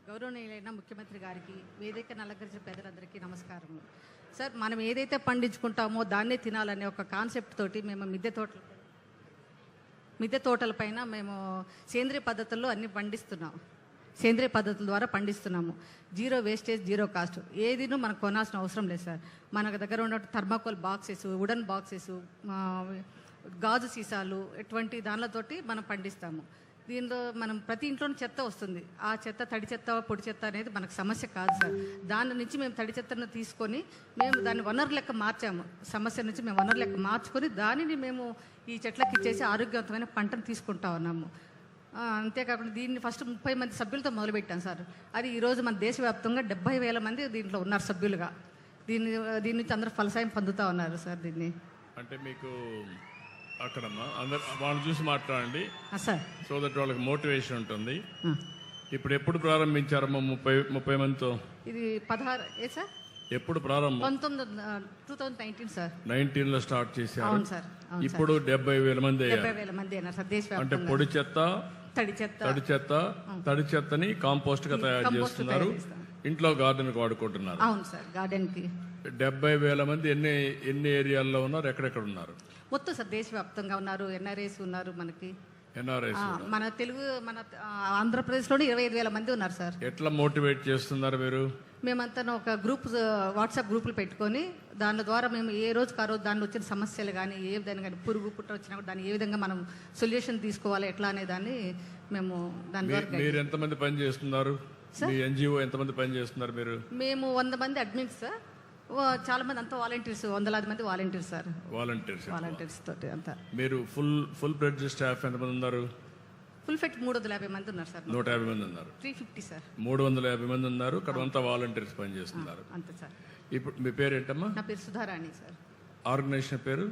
గౌరవనీయులైన ముఖ్యమంత్రి గారికి, వేదికను అలంకరించిన పేదలందరికీ నమస్కారములు. సార్, మనం ఏదైతే పండించుకుంటామో దాన్నే తినాలనే ఒక కాన్సెప్ట్ తోటి మేము మిద్దె తోటలపైన మేము సేంద్రియ పద్ధతుల్లో అన్ని పండిస్తున్నాము. సేంద్రియ పద్ధతుల ద్వారా పండిస్తున్నాము. Zero wastage, zero cost. ఏదినూ మనకు కొనాల్సిన అవసరం లేదు సార్. మన దగ్గర ఉన్న థర్మాకోల్ బాక్సెస్, వుడెన్ బాక్సెస్, గాజు సీసాలు, ఇటువంటి దానితోటి మనం పండిస్తాము. దీనిలో మనం ప్రతి ఇంట్లోనూ చెత్త వస్తుంది. ఆ చెత్త, తడి చెత్త, పొడి చెత్త అనేది మనకు సమస్య కాదు సార్. దాని నుంచి మేము తడి చెత్తను తీసుకొని మేము దాన్ని వనరు లెక్క మార్చాము. సమస్య నుంచి మేము వనరు లెక్క మార్చుకొని దానిని మేము ఈ చెట్లకి ఇచ్చేసి ఆరోగ్యవంతమైన పంటను తీసుకుంటా ఉన్నాము. అంతేకాకుండా దీన్ని ఫస్ట్ 30 మంది సభ్యులతో మొదలుపెట్టాం సార్. అది ఈరోజు మన దేశవ్యాప్తంగా 70,000 మంది దీంట్లో ఉన్నారు సభ్యులుగా. దీని నుంచి అందరూ ఫలసాయం పొందుతూ ఉన్నారు సార్. దీన్ని అంటే మీకు అక్కడ అందరు వాళ్ళని చూసి మాట్లాడండి సార్, సో దట్ వాళ్ళకి మోటివేషన్ ఉంటుంది. ఇప్పుడు ఎప్పుడు ప్రారంభించారమ్మా 30 మందితో? ఇది 16 సార్. ఎప్పుడు ప్రారంభం? 2019 సార్. 19లో స్టార్ట్ చేశారు. అవును సార్. ఇప్పుడు 70,000 మంది అయ్యారు. 70,000 మంది అయినారు సార్ దేశవ్యాప్తంగా. అంటే పొడి చెత్త, తడి చెత్తని కాంపోస్ట్ గా తయారు చేస్తున్నారు. ఇంట్లో గార్డెన్ కి వాడుకుంటున్నారు. అవును సార్, గార్డెన్ కి. 70,000 మంది ఎన్ని ఏరియాల్లో ఉన్నారు, ఎక్కడెక్కడ ఉన్నారు? మొత్తం సార్ దేశవ్యాప్తంగా ఉన్నారు. ఎన్ఆర్ఐస్ ఉన్నారు. మనకి మన ఆంధ్రప్రదేశ్లోనే 25,000 మంది ఉన్నారు సార్. ఎట్లా మోటివేట్ చేస్తున్నారు మీరు? మేమంతా ఒక గ్రూప్, వాట్సాప్ గ్రూపులు పెట్టుకొని దాని ద్వారా మేము ఏ రోజుకి ఆ రోజు దానిలో వచ్చిన సమస్యలు కానీ, ఏ విధంగా కానీ, పురుగు పుట్ట వచ్చినా కూడా దాన్ని ఏ విధంగా మనం సొల్యూషన్ తీసుకోవాలి, ఎట్లా అనే దాన్ని మేము దాని ద్వారా. మీరు ఎంతమంది పని చేస్తున్నారు? మీ ఎన్జిఓ ఎంతమంది పని చేస్తున్నారు మీరు? మేము 100 మంది అడ్మిన్స్ సార్. చాలా మంది అంతా వాలంటీర్స్, 100,000 మంది వాలంటీర్స్ సార్. వాలంటీర్స్ తోటి అంతా. మీరు ఫుల్ ప్లెడ్జ్ స్టాఫ్ ఎంతమంది ఉన్నారు? ఫుల్ ఫెట్ 350 మంది ఉన్నారు సార్. 150 మంది ఉన్నారు. 350 సార్. 350 మంది ఉన్నారు. అక్కడ అంతా వాలంటీర్స్ పని చేస్తున్నారు. అంతే సార్. ఇప్పుడు మీ పేరు ఏంటమ్మా? నా పేరు సుధారాణి సార్. ఆర్గనైజేషన్ పేరు?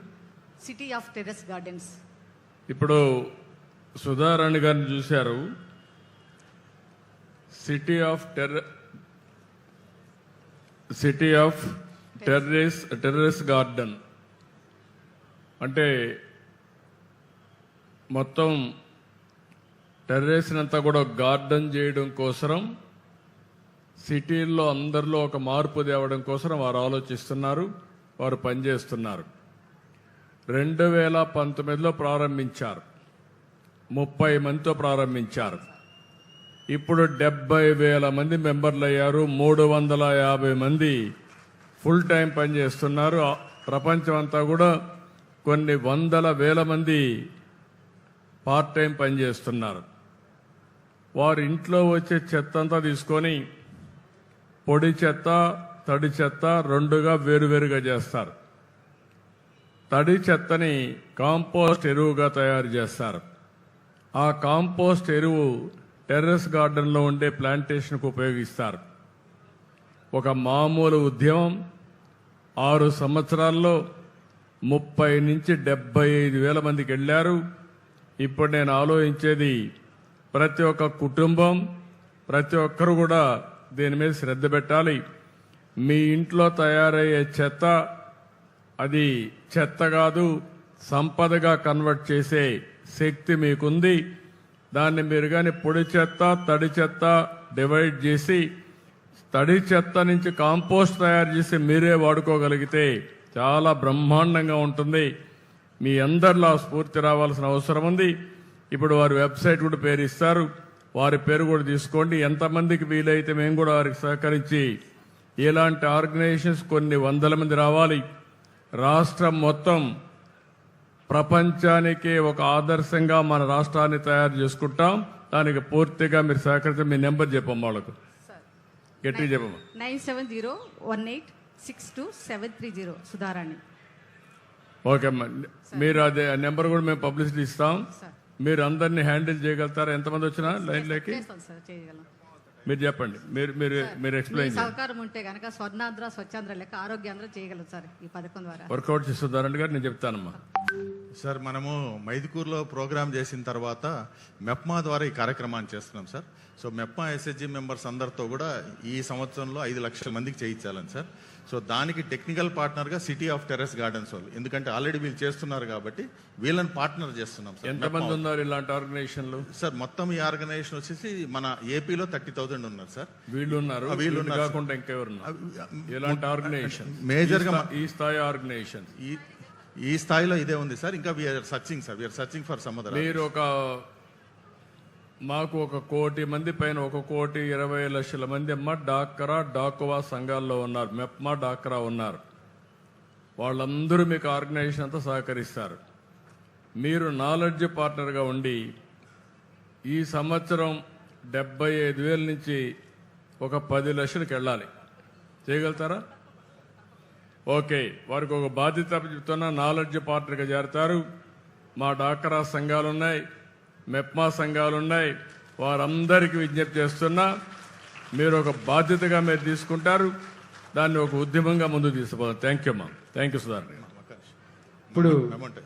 City of terrace gardens. ఇప్పుడు సుధారాణి గారిని చూశారు. సిటీ ఆఫ్ టెర్రస్ గార్డెన్ అంటే మొత్తం టెర్రస్ అంతా కూడా గార్డెన్ చేయడం కోసం, సిటీల్లో అందరిలో ఒక మార్పు తేవడం కోసం వారు ఆలోచిస్తున్నారు, వారు పనిచేస్తున్నారు. 2019లో ప్రారంభించారు. 30 మందితో ప్రారంభించారు. ఇప్పుడు 70,000 మంది మెంబర్లు అయ్యారు. 350 మంది ఫుల్ టైం పనిచేస్తున్నారు. ప్రపంచం అంతా కూడా కొన్ని 100,000 మంది పార్ట్ టైం పనిచేస్తున్నారు. వారు ఇంట్లో వచ్చే చెత్త అంతా తీసుకొని పొడి చెత్త, తడి చెత్త రెండుగా వేరువేరుగా చేస్తారు. తడి చెత్తని కాంపోస్ట్ ఎరువుగా తయారు చేస్తారు. ఆ కాంపోస్ట్ ఎరువు టెర్రస్ గార్డెన్లో ఉండే ప్లాంటేషన్కు ఉపయోగిస్తారు. ఒక మామూలు ఉద్యమం 6 సంవత్సరాల్లో 30 నుంచి 75,000 మందికి వెళ్ళారు. ఇప్పుడు నేను ఆలోచించేది ప్రతి ఒక్క కుటుంబం, ప్రతి ఒక్కరు కూడా దీని మీద శ్రద్ధ పెట్టాలి. మీ ఇంట్లో తయారయ్యే చెత్త అది చెత్త కాదు, సంపదగా కన్వర్ట్ చేసే శక్తి మీకుంది. దాన్ని మీరు కానీ పొడి చెత్త, తడి చెత్త డివైడ్ చేసి తడి చెత్త నుంచి కాంపోస్ట్ తయారు చేసి మీరే వాడుకోగలిగితే చాలా బ్రహ్మాండంగా ఉంటుంది. మీ అందరిలో స్ఫూర్తి రావాల్సిన అవసరం ఉంది. ఇప్పుడు వారి వెబ్సైట్ కూడా పేరు ఇస్తారు, వారి పేరు కూడా తీసుకోండి. ఎంతమందికి వీలైతే మేము కూడా వారికి సహకరించి ఇలాంటి ఆర్గనైజేషన్స్ కొన్ని 100 మంది రావాలి. రాష్ట్రం మొత్తం ప్రపంచానికి ఒక ఆదర్శంగా మన రాష్ట్రాన్ని తయారు చేసుకుంటాం. దానికి పూర్తిగా మీరు సహకరించి మీ నెంబర్ చెప్పమ్మా వాళ్ళకు. గట్టిగా చెప్పమ్మా. 9701862730 సుధారాణి. ఓకే అమ్మా, మీరు అదే నెంబర్ కూడా మేము పబ్లిసిటీ ఇస్తాం. మీరు అందరినీ హ్యాండిల్ చేయగలుగుతారా? ఎంతమంది వచ్చినా లైన్లోకి మీరు చెప్పండి. మీరు ఎక్స్ప్లెయిన్ సహకారం ఉంటే కనుక స్వర్ణాంధ్ర, స్వచ్ఛాంధ్ర లెక్క ఆరోగ్యాంధ్ర చేయగలరు సార్. ఈ పథకం ద్వారా వర్కౌట్ చేస్తున్నారంటే గారు నేను చెప్తానమ్మా. సార్ మనము మైదుకూరులో ప్రోగ్రామ్ చేసిన తర్వాత మెప్మా ద్వారా ఈ కార్యక్రమాన్ని చేస్తున్నాం sir. So MEPMA SHG members అందరితో కూడా ఈ సంవత్సరంలో 5 లక్షల మందికి చేయించాలని సార్. సో దానికి టెక్నికల్ పార్ట్నర్గా సిటీ ఆఫ్ టెర్రస్ గార్డెన్స్ వాళ్ళు, ఎందుకంటే ఆల్రెడీ వీళ్ళు చేస్తున్నారు కాబట్టి వీళ్ళని పార్ట్నర్ చేస్తున్నాం సార్. ఎంతమంది ఉన్నారు ఇలాంటి ఆర్గనైజేషన్లు? సార్ మొత్తం ఈ ఆర్గనైజేషన్ వచ్చేసి మన ఏపీలో 30,000 ఉన్నారు సార్. వీళ్ళు ఉన్నారు, వీళ్ళు వీళ్ళు ఉన్నారు కాకుండా ఇంకెవరున్నారు ఎలాంటి ఆర్గనైజేషన్? మేజర్గా ఈ స్థాయి ఆర్గనైజేషన్ ఈ స్థాయిలో ఇదే ఉంది సార్. ఇంకా we are searching sir, we are searching for some other. మీరు మాకు 1 కోటి మంది పైన 1,20,00,000 మంది అమ్మ డాక్రా డాకువా సంఘాల్లో ఉన్నారు, మెప్మా డాక్రా ఉన్నారు. వాళ్ళందరూ మీకు ఆర్గనైజేషన్ అంతా సహకరిస్తారు. మీరు నాలెడ్జ్ పార్ట్నర్గా ఉండి ఈ సంవత్సరం 75,000 నుంచి 10 లక్షలకు వెళ్ళాలి. చేయగలుగుతారా? ఓకే, వారికి ఒక బాధ్యత చెప్తున్నా, నాలెడ్జ్ పార్ట్నర్గా చేరతారు. మా డాక్రా సంఘాలున్నాయి, మెప్మా సంఘాలున్నాయి, వారందరికీ విజ్ఞప్తి చేస్తున్నా, మీరు ఒక బాధ్యతగా మీరు తీసుకుంటారు, దాన్ని ఒక ఉద్యమంగా ముందుకు తీసుకుపోతాం. థ్యాంక్ యూ అమ్మా. Thank you Sudhakar. ఇప్పుడు అమౌంట్